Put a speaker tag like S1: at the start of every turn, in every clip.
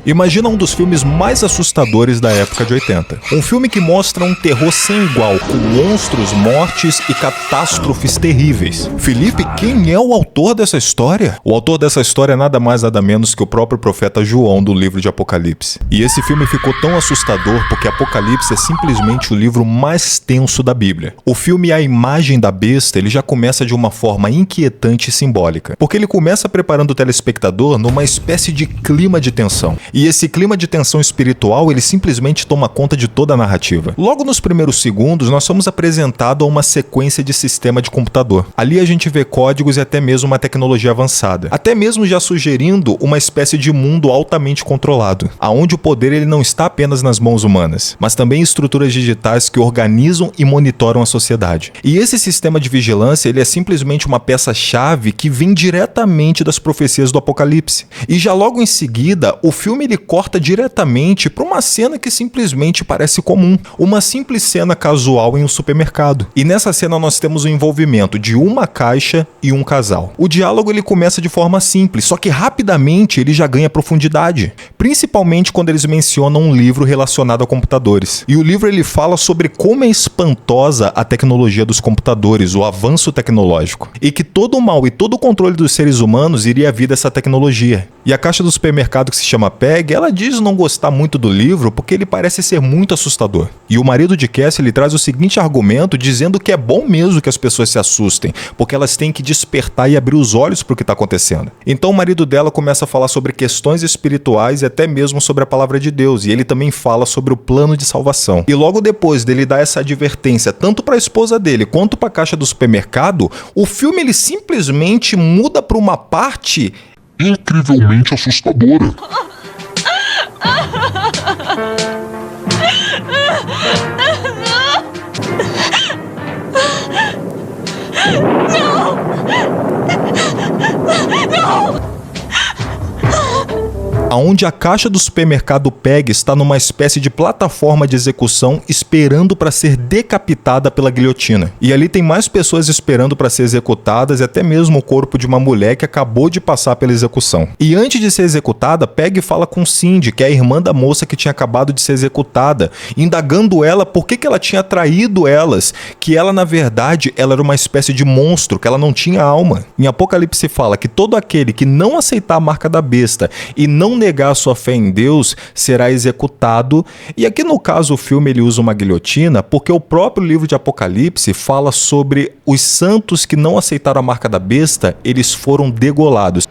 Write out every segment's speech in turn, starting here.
S1: Imagina um dos filmes mais assustadores da época de 80. Um filme que mostra um terror sem igual, com monstros, mortes e catástrofes terríveis. Felipe, quem é o autor dessa história? O autor dessa história é nada mais nada menos que o próprio profeta João do livro de Apocalipse. E esse filme ficou tão assustador porque Apocalipse é simplesmente o livro mais tenso da Bíblia. O filme A Imagem da Besta, ele já começa de uma forma inquietante e simbólica, porque ele começa preparando o telespectador numa espécie de clima de tensão. E esse clima de tensão espiritual, ele simplesmente toma conta de toda a narrativa. Logo nos primeiros segundos, nós somos apresentados a uma sequência de sistema de computador. Ali a gente vê códigos e até mesmo uma tecnologia avançada. Até mesmo já sugerindo uma espécie de mundo altamente controlado, aonde o poder ele não está apenas nas mãos humanas, mas também estruturas digitais que organizam e monitoram a sociedade. E esse sistema de vigilância, ele é simplesmente uma peça-chave que vem diretamente das profecias do Apocalipse. E já logo em seguida, o filme ele corta diretamente para uma cena que simplesmente parece comum, uma simples cena casual em um supermercado. E nessa cena nós temos o envolvimento de uma caixa e um casal. O diálogo ele começa de forma simples, só que rapidamente ele já ganha profundidade, principalmente quando eles mencionam um livro relacionado a computadores. E o livro ele fala sobre como é espantosa a tecnologia dos computadores, o avanço tecnológico, e que todo o mal e todo o controle dos seres humanos iria vir dessa tecnologia. E a caixa do supermercado, que se chama Peg, ela diz não gostar muito do livro porque ele parece ser muito assustador. E o marido de Cassie ele traz o seguinte argumento, dizendo que é bom mesmo que as pessoas se assustem, porque elas têm que despertar e abrir os olhos para o que está acontecendo. Então o marido dela começa a falar sobre questões espirituais e até mesmo sobre a palavra de Deus, e ele também fala sobre o plano de salvação. E logo depois dele dar essa advertência tanto para a esposa dele quanto para a caixa do supermercado, o filme ele simplesmente muda para uma parte
S2: incrivelmente assustadora.
S1: Aonde a caixa do supermercado Peg está numa espécie de plataforma de execução esperando para ser decapitada pela guilhotina. E ali tem mais pessoas esperando para ser executadas e até mesmo o corpo de uma mulher que acabou de passar pela execução. E antes de ser executada, Peg fala com Cindy, que é a irmã da moça que tinha acabado de ser executada, indagando ela por que ela tinha traído elas, que ela na verdade ela era uma espécie de monstro, que ela não tinha alma. Em Apocalipse fala que todo aquele que não aceitar a marca da besta e não negar sua fé em Deus será executado. E aqui no caso o filme ele usa uma guilhotina porque o próprio livro de Apocalipse fala sobre os santos que não aceitaram a marca da besta, eles foram degolados.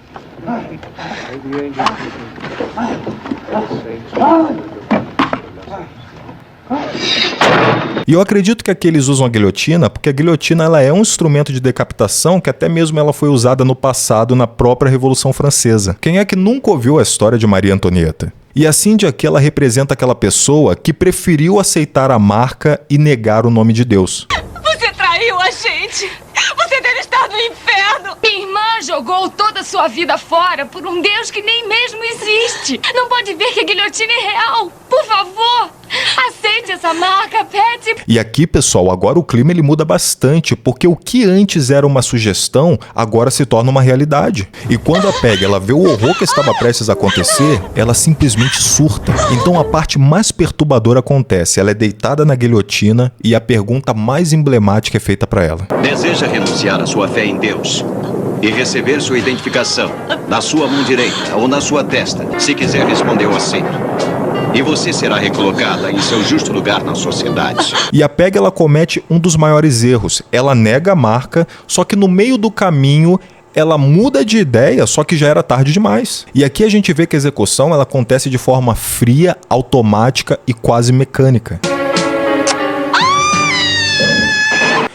S1: E eu acredito que aqui eles usam a guilhotina porque a guilhotina ela é um instrumento de decapitação que até mesmo ela foi usada no passado na própria Revolução Francesa. Quem é que nunca ouviu a história de Maria Antonieta? E a Cindy aqui ela representa aquela pessoa que preferiu aceitar a marca e negar o nome de Deus.
S3: Você traiu a gente! Você deve estar no inferno!
S4: Minha irmã jogou toda a sua vida fora por um Deus que nem mesmo existe. Não pode ver que a guilhotina é real. Por favor, aceite essa marca, Patty.
S1: E aqui, pessoal, agora o clima ele muda bastante, porque o que antes era uma sugestão, agora se torna uma realidade. E quando a Peg ela vê o horror que estava prestes a acontecer, ela simplesmente surta. Então a parte mais perturbadora acontece, ela é deitada na guilhotina e a pergunta mais emblemática é feita para ela.
S5: Deseja renunciar à sua fé em Deus e receber sua identificação na sua mão direita ou na sua testa? Se quiser responder, eu aceito. E você será recolocada em seu justo lugar na sociedade.
S1: E a Peg ela comete um dos maiores erros. Ela nega a marca, só que no meio do caminho ela muda de ideia, só que já era tarde demais. E aqui a gente vê que a execução ela acontece de forma fria, automática e quase mecânica.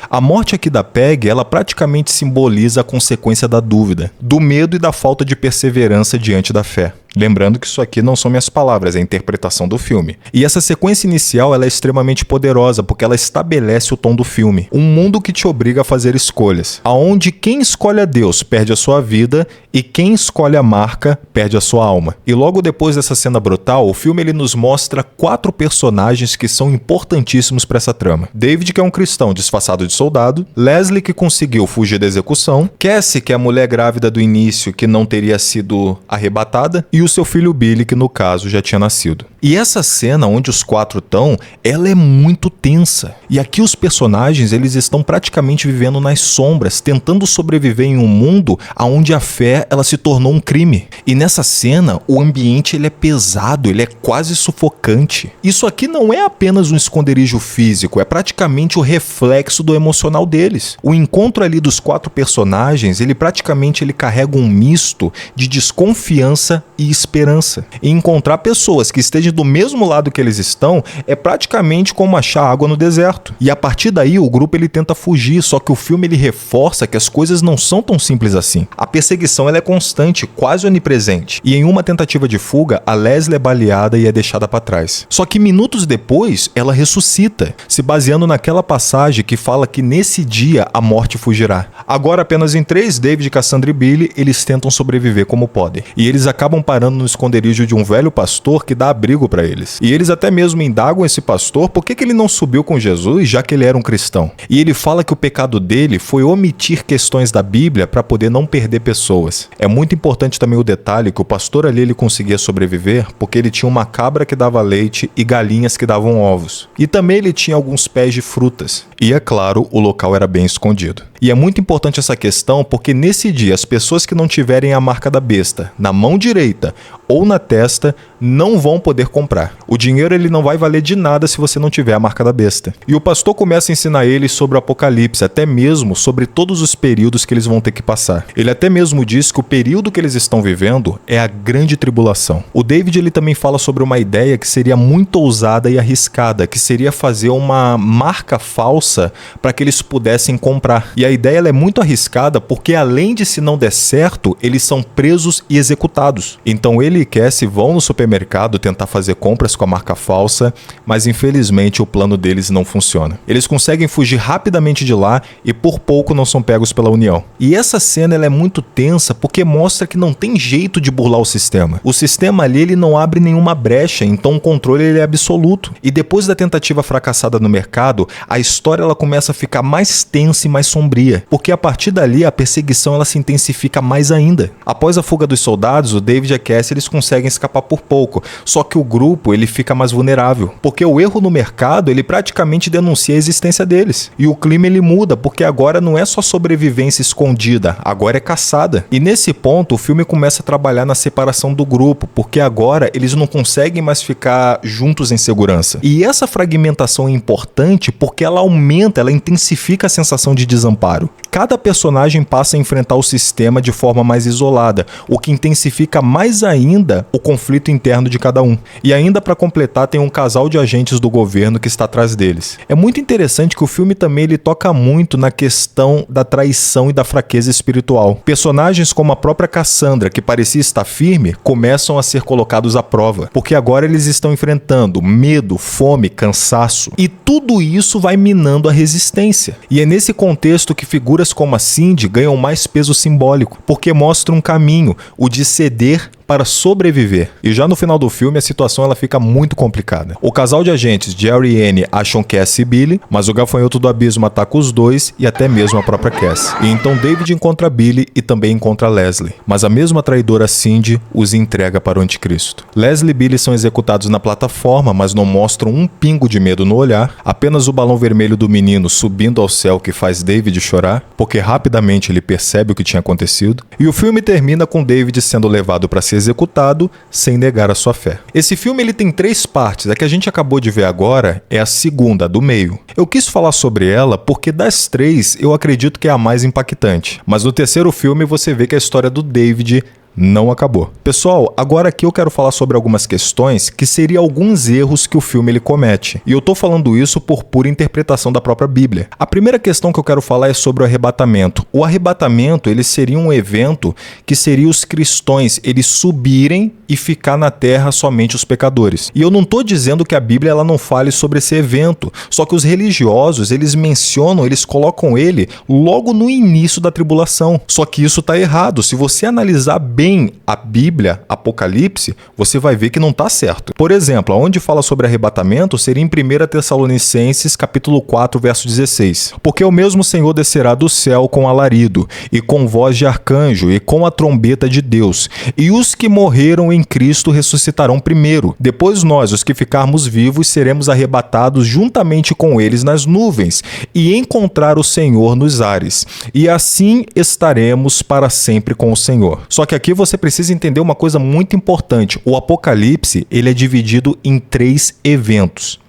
S1: A morte aqui da Peg, ela praticamente simboliza a consequência da dúvida, do medo e da falta de perseverança diante da fé. Lembrando que isso aqui não são minhas palavras, é a interpretação do filme. E essa sequência inicial ela é extremamente poderosa porque ela estabelece o tom do filme. Um mundo que te obriga a fazer escolhas, aonde quem escolhe a Deus perde a sua vida e quem escolhe a marca perde a sua alma. E logo depois dessa cena brutal, o filme ele nos mostra 4 personagens que são importantíssimos para essa trama. David, que é um cristão disfarçado de soldado, Leslie, que conseguiu fugir da execução, Cassie, que é a mulher grávida do início que não teria sido arrebatada, e o seu filho Billy, que no caso já tinha nascido. E essa cena onde os 4 estão, ela é muito tensa. E aqui os personagens, eles estão praticamente vivendo nas sombras, tentando sobreviver em um mundo onde a fé ela se tornou um crime. E nessa cena, o ambiente ele é pesado, ele é quase sufocante. Isso aqui não é apenas um esconderijo físico, é praticamente o reflexo do emocional deles. O encontro ali dos 4 personagens, ele praticamente ele carrega um misto de desconfiança e esperança. E encontrar pessoas que estejam do mesmo lado que eles estão é praticamente como achar água no deserto. E a partir daí o grupo ele tenta fugir, só que o filme ele reforça que as coisas não são tão simples assim. A perseguição ela é constante, quase onipresente. E em uma tentativa de fuga, a Leslie é baleada e é deixada para trás. Só que minutos depois, ela ressuscita, se baseando naquela passagem que fala que nesse dia a morte fugirá. Agora apenas em 3, David, Cassandra e Billy, eles tentam sobreviver como podem. E eles acabam parando no esconderijo de um velho pastor que dá abrigo para eles. E eles até mesmo indagam esse pastor por que ele não subiu com Jesus, já que ele era um cristão. E ele fala que o pecado dele foi omitir questões da Bíblia para poder não perder pessoas. É muito importante também o detalhe que o pastor ali ele conseguia sobreviver porque ele tinha uma cabra que dava leite e galinhas que davam ovos. E também ele tinha alguns pés de frutas. E é claro, o local era bem escondido. E é muito importante essa questão porque nesse dia as pessoas que não tiverem a marca da besta na mão direita ou na testa não vão poder comprar. O dinheiro ele não vai valer de nada se você não tiver a marca da besta. E o pastor começa a ensinar eles sobre o Apocalipse, até mesmo sobre todos os períodos que eles vão ter que passar. Ele até mesmo diz que o período que eles estão vivendo é a grande tribulação. O David ele também fala sobre uma ideia que seria muito ousada e arriscada, que seria fazer uma marca falsa para que eles pudessem comprar. E a ideia ela é muito arriscada porque além de se não der certo, eles são presos e executados. Então ele e Cassie vão no supermercado tentar fazer compras com a marca falsa, mas infelizmente o plano deles não funciona. Eles conseguem fugir rapidamente de lá e por pouco não são pegos pela União. E essa cena ela é muito tensa porque mostra que não tem jeito de burlar o sistema. O sistema ali ele não abre nenhuma brecha, então o controle ele é absoluto. E depois da tentativa fracassada no mercado, a história ela começa a ficar mais tensa e mais sombria, porque a partir dali a perseguição ela se intensifica mais ainda. Após a fuga dos soldados, o David e a Cassie eles conseguem escapar por pouco, só que o grupo ele fica mais vulnerável, porque o erro no mercado ele praticamente denuncia a existência deles. E o clima ele muda, porque agora não é só sobrevivência escondida, agora é caçada. E nesse ponto o filme começa a trabalhar na separação do grupo, porque agora eles não conseguem mais ficar juntos em segurança. E essa fragmentação é importante porque ela aumenta, ela intensifica a sensação de desamparo. Cada personagem passa a enfrentar o sistema de forma mais isolada, o que intensifica mais ainda o conflito interno de cada um. E ainda para completar, tem um casal de agentes do governo que está atrás deles. É muito interessante que o filme também ele toca muito na questão da traição e da fraqueza espiritual. Personagens como a própria Cassandra, que parecia estar firme, começam a ser colocados à prova, porque agora eles estão enfrentando medo, fome, cansaço, e tudo isso vai minando a resistência. E é nesse contexto que figuras como a Cindy ganham mais peso simbólico, porque mostram um caminho, o de ceder para sobreviver. E já no final do filme a situação ela fica muito complicada. O casal de agentes Jerry e Annie acham Cassie e Billy, mas o gafanhoto do abismo ataca os dois e até mesmo a própria Cassie. E então David encontra Billy e também encontra Leslie, mas a mesma traidora Cindy os entrega para o anticristo. Leslie e Billy são executados na plataforma, mas não mostram um pingo de medo no olhar, apenas o balão vermelho do menino subindo ao céu que faz David chorar, porque rapidamente ele percebe o que tinha acontecido. E o filme termina com David sendo levado para ser executado sem negar a sua fé. Esse filme ele tem 3 partes, a que a gente acabou de ver agora é a segunda, a do meio. Eu quis falar sobre ela porque das 3 eu acredito que é a mais impactante, mas no terceiro filme você vê que a história do David não acabou. Pessoal, agora aqui eu quero falar sobre algumas questões que seriam alguns erros que o filme ele comete. E eu tô falando isso por pura interpretação da própria Bíblia. A primeira questão que eu quero falar é sobre o arrebatamento. O arrebatamento, ele seria um evento que seria os cristãos, eles subirem e ficar na terra somente os pecadores. E eu não tô dizendo que a Bíblia ela não fale sobre esse evento, só que os religiosos, eles mencionam, eles colocam ele logo no início da tribulação. Só que isso tá errado. Se você analisar bem a Bíblia, Apocalipse, você vai ver que não está certo. Por exemplo, onde fala sobre arrebatamento seria em 1 Tessalonicenses, capítulo 4, verso 16. Porque o mesmo Senhor descerá do céu com alarido, e com voz de arcanjo, e com a trombeta de Deus, e os que morreram em em Cristo ressuscitarão primeiro. Depois nós, os que ficarmos vivos, seremos arrebatados juntamente com eles nas nuvens e encontrar o Senhor nos ares. E assim estaremos para sempre com o Senhor. Só que aqui você precisa entender uma coisa muito importante. O Apocalipse, ele é dividido em 3 eventos.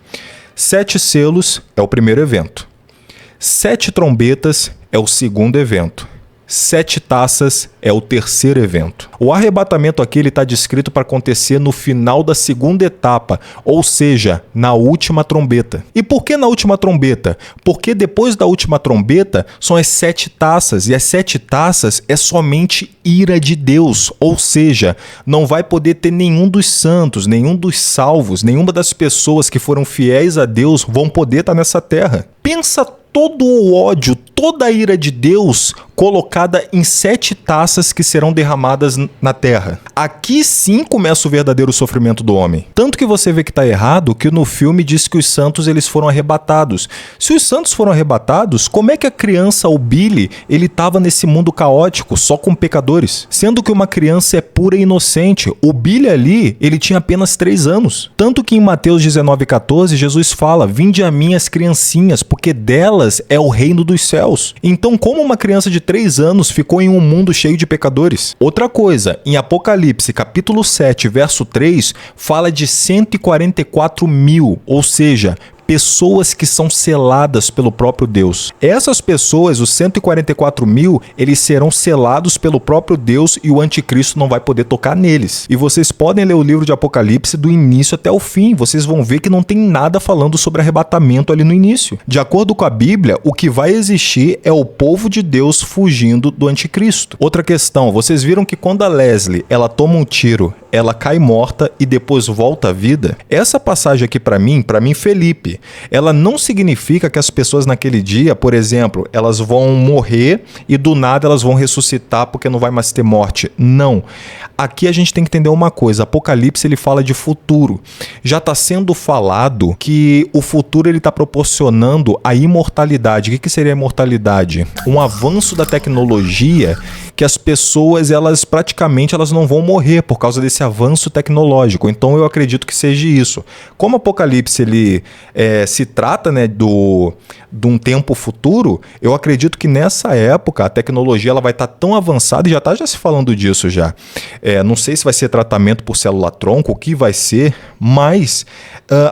S1: 7 selos é o primeiro evento. 7 trombetas é o segundo evento. 7 taças é o terceiro evento. O arrebatamento aqui está descrito para acontecer no final da segunda etapa, ou seja, na última trombeta. E por que na última trombeta? Porque depois da última trombeta são as 7 taças, e as 7 taças é somente ira de Deus, ou seja, não vai poder ter nenhum dos santos, nenhum dos salvos, nenhuma das pessoas que foram fiéis a Deus vão poder estar nessa terra. Pensa todo o ódio, toda a ira de Deus colocada em 7 taças que serão derramadas na terra. Aqui sim começa o verdadeiro sofrimento do homem. Tanto que você vê que está errado que no filme diz que os santos eles foram arrebatados. Se os santos foram arrebatados, como é que a criança, o Billy, ele estava nesse mundo caótico, só com pecadores? Sendo que uma criança é pura e inocente. O Billy ali, ele tinha apenas 3 anos. Tanto que em Mateus 19,14, Jesus fala: "Vinde a mim as criancinhas, porque delas é o reino dos céus." Então, como uma criança de 3 anos ficou em um mundo cheio de pecadores? Outra coisa, em Apocalipse, capítulo 7, verso 3, fala de 144 mil, ou seja, pessoas que são seladas pelo próprio Deus. Essas pessoas, os 144 mil, eles serão selados pelo próprio Deus e o anticristo não vai poder tocar neles. E vocês podem ler o livro de Apocalipse do início até o fim. Vocês vão ver que não tem nada falando sobre arrebatamento ali no início. De acordo com a Bíblia, o que vai existir é o povo de Deus fugindo do anticristo. Outra questão, vocês viram que quando a Leslie, ela toma um tiro, ela cai morta e depois volta à vida? Essa passagem aqui para mim, Felipe, ela não significa que as pessoas naquele dia, por exemplo, elas vão morrer e do nada elas vão ressuscitar porque não vai mais ter morte. Não. Aqui a gente tem que entender uma coisa. Apocalipse, ele fala de futuro. Já está sendo falado que o futuro ele está proporcionando a imortalidade. O que seria a imortalidade? Um avanço da tecnologia que as pessoas, elas praticamente elas não vão morrer por causa desse avanço tecnológico. Então eu acredito que seja isso. Como Apocalipse ele se trata, né, de um tempo futuro, eu acredito que nessa época a tecnologia ela vai estar tão avançada, e já está se falando disso já. Não sei se vai ser tratamento por célula-tronco, o que vai ser, mas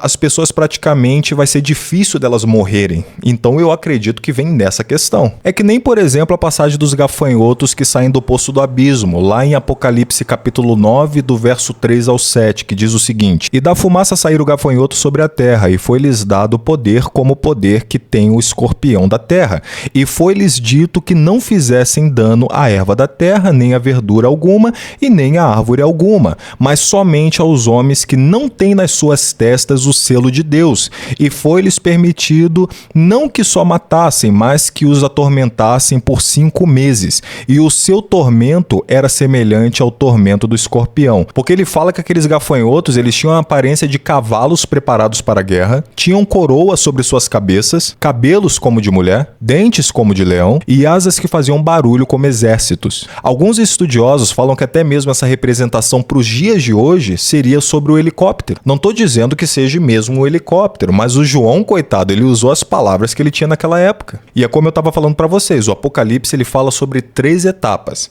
S1: as pessoas praticamente vai ser difícil delas morrerem. Então eu acredito que vem nessa questão. É que nem, por exemplo, a passagem dos gafanhotos que saem do poço do abismo, lá em Apocalipse capítulo 9, do verso 3 ao 7, que diz o seguinte: "E da fumaça saíram gafanhotos sobre a terra, e foi-lhes dado poder como o poder que tem o escorpião da terra. E foi-lhes dito que não fizessem dano à erva da terra, nem a verdura alguma, e nem a árvore alguma, mas somente aos homens que não têm nas suas testas o selo de Deus. E foi-lhes permitido não que só matassem, mas que os atormentassem por 5 meses. E o seu tormento era semelhante ao tormento do escorpião." Porque ele fala que aqueles gafanhotos, eles tinham a aparência de cavalos preparados para a guerra, tinham coroa sobre suas cabeças, cabelos como de mulher, dentes como de leão e asas que faziam barulho como exércitos. Alguns estudiosos falam que até mesmo essa representação para os dias de hoje seria sobre o helicóptero. Não estou dizendo que seja mesmo o helicóptero, mas o João, coitado, ele usou as palavras que ele tinha naquela época. E é como eu estava falando para vocês, o Apocalipse ele fala sobre 3 etapas: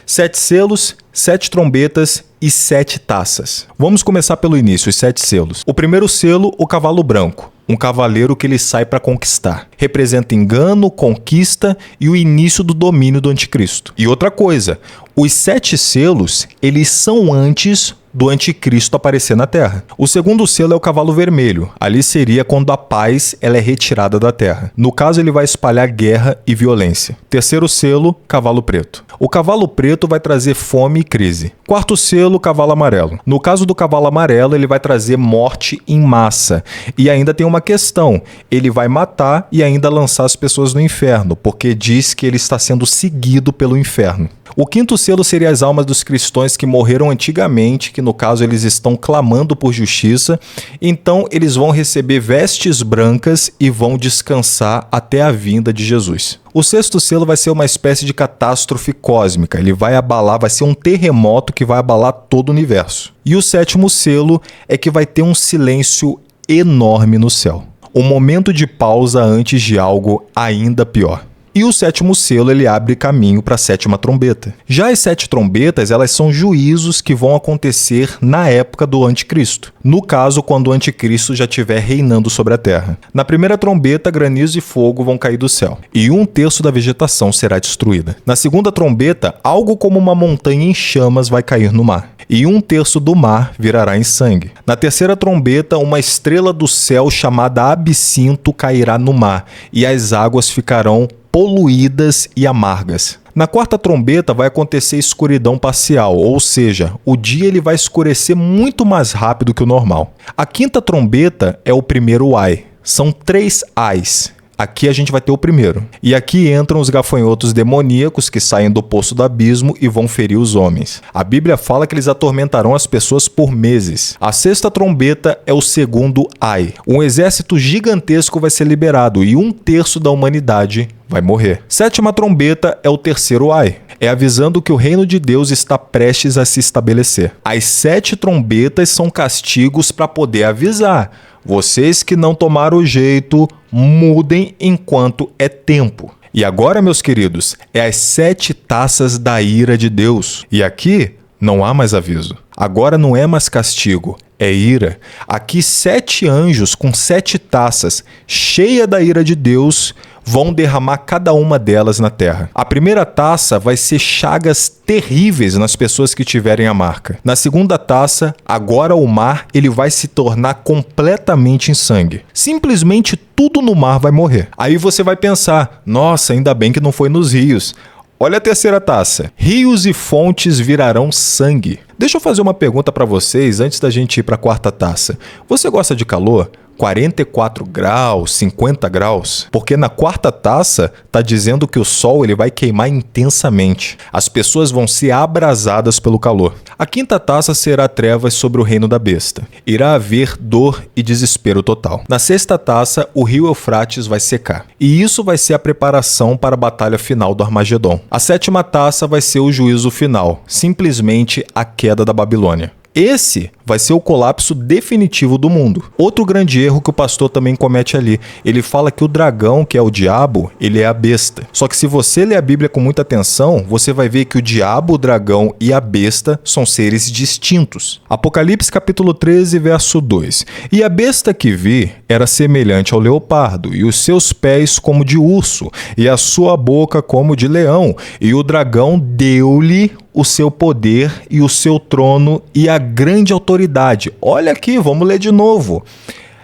S1: 7 selos, 7 trombetas e 7 taças. Vamos começar pelo início, os 7 selos. O primeiro selo, o cavalo branco. Um cavaleiro que ele sai para conquistar. Representa engano, conquista e o início do domínio do anticristo. E outra coisa, os 7 selos, eles são antes do anticristo aparecer na terra. O segundo selo é o cavalo vermelho. Ali seria quando a paz ela é retirada da terra. No caso, ele vai espalhar guerra e violência. Terceiro selo, cavalo preto. O cavalo preto vai trazer fome e crise. Quarto selo, cavalo amarelo. No caso do cavalo amarelo, ele vai trazer morte em massa. E ainda tem uma questão. Ele vai matar e ainda lançar as pessoas no inferno, porque diz que ele está sendo seguido pelo inferno. O quinto selo seria as almas dos cristãos que morreram antigamente, que no caso eles estão clamando por justiça, então eles vão receber vestes brancas e vão descansar até a vinda de Jesus. O sexto selo vai ser uma espécie de catástrofe cósmica, ele vai abalar, vai ser um terremoto que vai abalar todo o universo. E o sétimo selo é que vai ter um silêncio enorme no céu. Um momento de pausa antes de algo ainda pior. E o sétimo selo, ele abre caminho para a sétima trombeta. Já as 7 trombetas, elas são juízos que vão acontecer na época do anticristo. No caso, quando o anticristo já estiver reinando sobre a terra. Na primeira trombeta, granizo e fogo vão cair do céu. E 1/3 da vegetação será destruída. Na segunda trombeta, algo como uma montanha em chamas vai cair no mar. E 1/3 do mar virará em sangue. Na terceira trombeta, uma estrela do céu chamada Absinto cairá no mar. E as águas ficarão poluídas e amargas. Na quarta trombeta vai acontecer escuridão parcial, ou seja, o dia ele vai escurecer muito mais rápido que o normal. A quinta trombeta é o primeiro ai. São 3 ais. Aqui a gente vai ter o primeiro. E aqui entram os gafanhotos demoníacos que saem do poço do abismo e vão ferir os homens. A Bíblia fala que eles atormentarão as pessoas por meses. A sexta trombeta é o segundo ai. Um exército gigantesco vai ser liberado e 1/3 da humanidade vai morrer. Sétima trombeta é o terceiro ai. É avisando que o reino de Deus está prestes a se estabelecer. As 7 trombetas são castigos para poder avisar. Vocês que não tomaram o jeito, mudem enquanto é tempo. E agora, meus queridos, é as 7 taças da ira de Deus. E aqui não há mais aviso. Agora não é mais castigo, é ira. Aqui 7 anjos com 7 taças, cheia da ira de Deus, vão derramar cada uma delas na terra. A primeira taça vai ser chagas terríveis nas pessoas que tiverem a marca. Na segunda taça, agora o mar ele vai se tornar completamente em sangue. Simplesmente tudo no mar vai morrer. Aí você vai pensar, nossa, ainda bem que não foi nos rios. Olha a terceira taça. Rios e fontes virarão sangue. Deixa eu fazer uma pergunta para vocês antes da gente ir para a quarta taça. Você gosta de calor? 44 graus, 50 graus? Porque na quarta taça tá dizendo que o sol ele vai queimar intensamente. As pessoas vão ser abrasadas pelo calor. A quinta taça será trevas sobre o reino da besta. Irá haver dor e desespero total. Na sexta taça, o rio Eufrates vai secar. E isso vai ser a preparação para a batalha final do Armagedon. A sétima taça vai ser o juízo final. Simplesmente a queda da Babilônia. Esse vai ser o colapso definitivo do mundo. Outro grande erro que o pastor também comete ali. Ele fala que o dragão, que é o diabo, ele é a besta. Só que se você ler a Bíblia com muita atenção, você vai ver que o diabo, o dragão e a besta são seres distintos. Apocalipse capítulo 13, verso 2. E a besta que vi era semelhante ao leopardo, e os seus pés como de urso, e a sua boca como de leão. E o dragão deu-lhe o seu poder e o seu trono e a grande autoridade. Olha aqui, vamos ler de novo.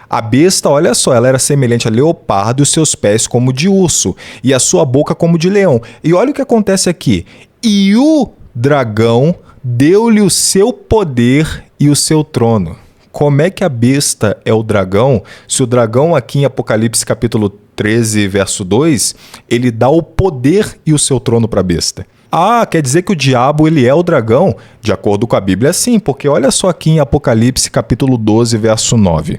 S1: A besta, olha só, ela era semelhante a leopardo e os seus pés como de urso e a sua boca como de leão. E olha o que acontece aqui. E o dragão deu-lhe o seu poder e o seu trono. Como é que a besta é o dragão? Se o dragão aqui em Apocalipse capítulo 13, verso 2, ele dá o poder e o seu trono para a besta. Ah, quer dizer que o diabo ele é o dragão? De acordo com a Bíblia, sim, porque olha só aqui em Apocalipse capítulo 12, verso 9.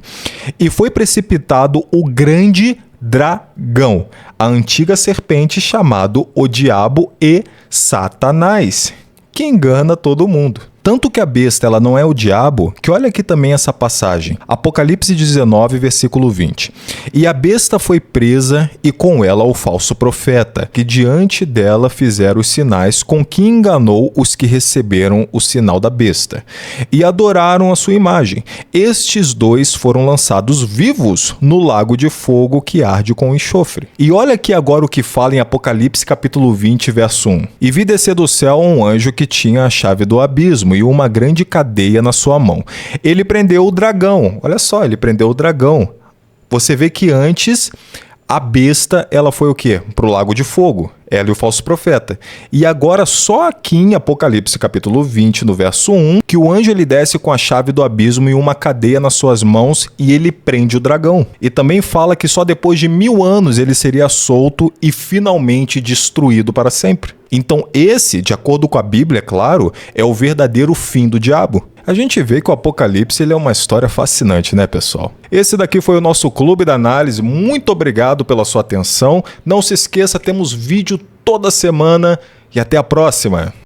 S1: E foi precipitado o grande dragão, a antiga serpente chamado o diabo e Satanás, que engana todo mundo. Tanto que a besta ela não é o diabo, que olha aqui também essa passagem. Apocalipse 19, versículo 20. E a besta foi presa e com ela o falso profeta, que diante dela fizeram os sinais com que enganou os que receberam o sinal da besta. E adoraram a sua imagem. Estes dois foram lançados vivos no lago de fogo que arde com enxofre. E olha aqui agora o que fala em Apocalipse capítulo 20, verso 1. E vi descer do céu um anjo que tinha a chave do abismo e uma grande cadeia na sua mão. Ele prendeu o dragão. Olha só, ele prendeu o dragão. Você vê que antes A besta, ela foi o quê? Pro lago de fogo. Ela e o falso profeta. E agora só aqui em Apocalipse capítulo 20, no verso 1, que o anjo ele desce com a chave do abismo e uma cadeia nas suas mãos e ele prende o dragão. E também fala que só depois de 1000 anos ele seria solto e finalmente destruído para sempre. Então esse, de acordo com a Bíblia, é claro, é o verdadeiro fim do diabo. A gente vê que o Apocalipse ele é uma história fascinante, né, pessoal? Esse daqui foi o nosso Clube da Análise. Muito obrigado pela sua atenção. Não se esqueça, temos vídeo toda semana e até a próxima.